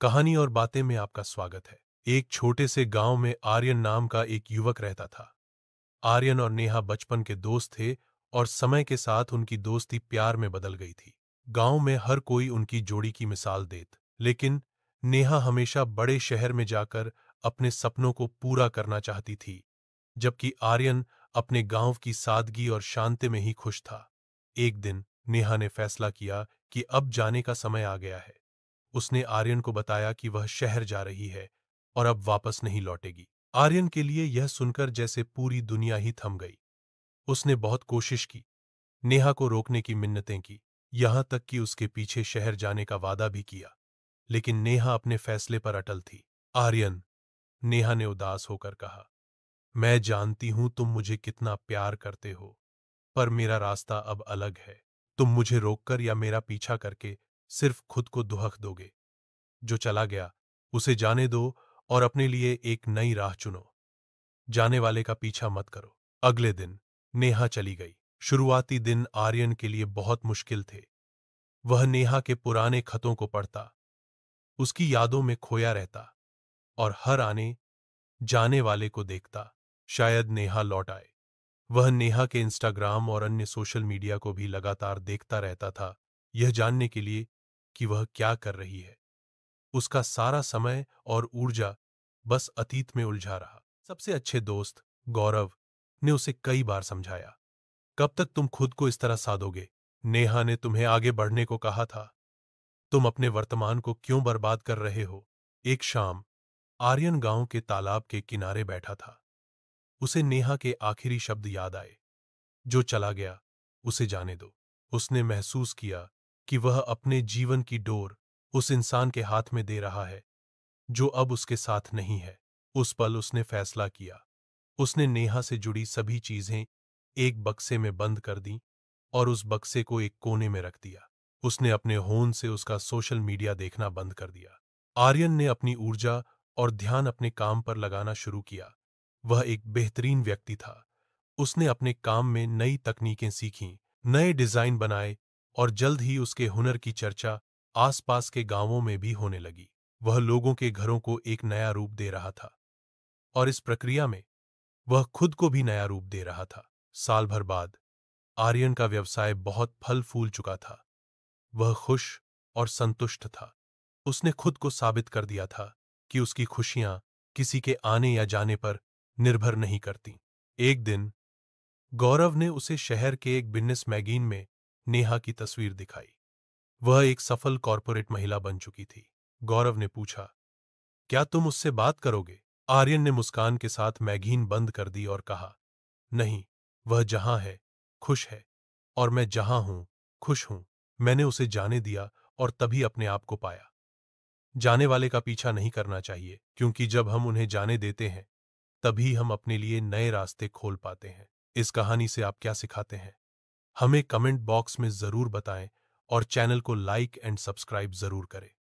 कहानी और बातें में आपका स्वागत है। एक छोटे से गांव में आर्यन नाम का एक युवक रहता था। आर्यन और नेहा बचपन के दोस्त थे और समय के साथ उनकी दोस्ती प्यार में बदल गई थी। गांव में हर कोई उनकी जोड़ी की मिसाल देत, लेकिन नेहा हमेशा बड़े शहर में जाकर अपने सपनों को पूरा करना चाहती थी, जबकि आर्यन अपने गांव की सादगी और शांति में ही खुश था। एक दिन नेहा ने फैसला किया कि अब जाने का समय आ गया है। उसने आर्यन को बताया कि वह शहर जा रही है और अब वापस नहीं लौटेगी। आर्यन के लिए यह सुनकर जैसे पूरी दुनिया ही थम गई। उसने बहुत कोशिश की, नेहा को रोकने की मिन्नतें की, यहां तक कि उसके पीछे शहर जाने का वादा भी किया, लेकिन नेहा अपने फैसले पर अटल थी। आर्यन, नेहा ने उदास होकर कहा, मैं जानती हूं तुम मुझे कितना प्यार करते हो, पर मेरा रास्ता अब अलग है। तुम मुझे रोककर या मेरा पीछा करके सिर्फ खुद को दुहक दोगे। जो चला गया उसे जाने दो और अपने लिए एक नई राह चुनो। जाने वाले का पीछा मत करो। अगले दिन नेहा चली गई। शुरुआती दिन आर्यन के लिए बहुत मुश्किल थे। वह नेहा के पुराने खतों को पढ़ता, उसकी यादों में खोया रहता और हर आने जाने वाले को देखता, शायद नेहा लौट आए। वह नेहा के इंस्टाग्राम और अन्य सोशल मीडिया को भी लगातार देखता रहता था, यह जानने के लिए कि वह क्या कर रही है। उसका सारा समय और ऊर्जा बस अतीत में उलझा रहा। सबसे अच्छे दोस्त गौरव ने उसे कई बार समझाया, कब तक तुम खुद को इस तरह साधोगे? नेहा ने तुम्हें आगे बढ़ने को कहा था, तुम अपने वर्तमान को क्यों बर्बाद कर रहे हो? एक शाम आर्यन गांव के तालाब के किनारे बैठा था। उसे नेहा के आखिरी शब्द याद आए, जो चला गया उसे जाने दो। उसने महसूस किया कि वह अपने जीवन की डोर उस इंसान के हाथ में दे रहा है जो अब उसके साथ नहीं है। उस पल उसने फैसला किया। उसने नेहा से जुड़ी सभी चीजें एक बक्से में बंद कर दी और उस बक्से को एक कोने में रख दिया। उसने अपने होन से उसका सोशल मीडिया देखना बंद कर दिया। आर्यन ने अपनी ऊर्जा और ध्यान अपने काम पर लगाना शुरू किया। वह एक बेहतरीन व्यक्ति था। उसने अपने काम में नई तकनीकें सीखीं, नए डिजाइन बनाए और जल्द ही उसके हुनर की चर्चा आसपास के गांवों में भी होने लगी। वह लोगों के घरों को एक नया रूप दे रहा था और इस प्रक्रिया में वह खुद को भी नया रूप दे रहा था। साल भर बाद आर्यन का व्यवसाय बहुत फल फूल चुका था। वह खुश और संतुष्ट था। उसने खुद को साबित कर दिया था कि उसकी खुशियां किसी के आने या जाने पर निर्भर नहीं करती। एक दिन गौरव ने उसे शहर के एक बिजनेस मैगजीन में नेहा की तस्वीर दिखाई। वह एक सफल कॉर्पोरेट महिला बन चुकी थी। गौरव ने पूछा, क्या तुम उससे बात करोगे? आर्यन ने मुस्कान के साथ मैगजीन बंद कर दी और कहा, नहीं, वह जहां है खुश है और मैं जहां हूं खुश हूं। मैंने उसे जाने दिया और तभी अपने आप को पाया। जाने वाले का पीछा नहीं करना चाहिए, क्योंकि जब हम उन्हें जाने देते हैं तभी हम अपने लिए नए रास्ते खोल पाते हैं। इस कहानी से आप क्या सिखाते हैं? हमें कमेंट बॉक्स में जरूर बताएं और चैनल को लाइक एंड सब्सक्राइब जरूर करें।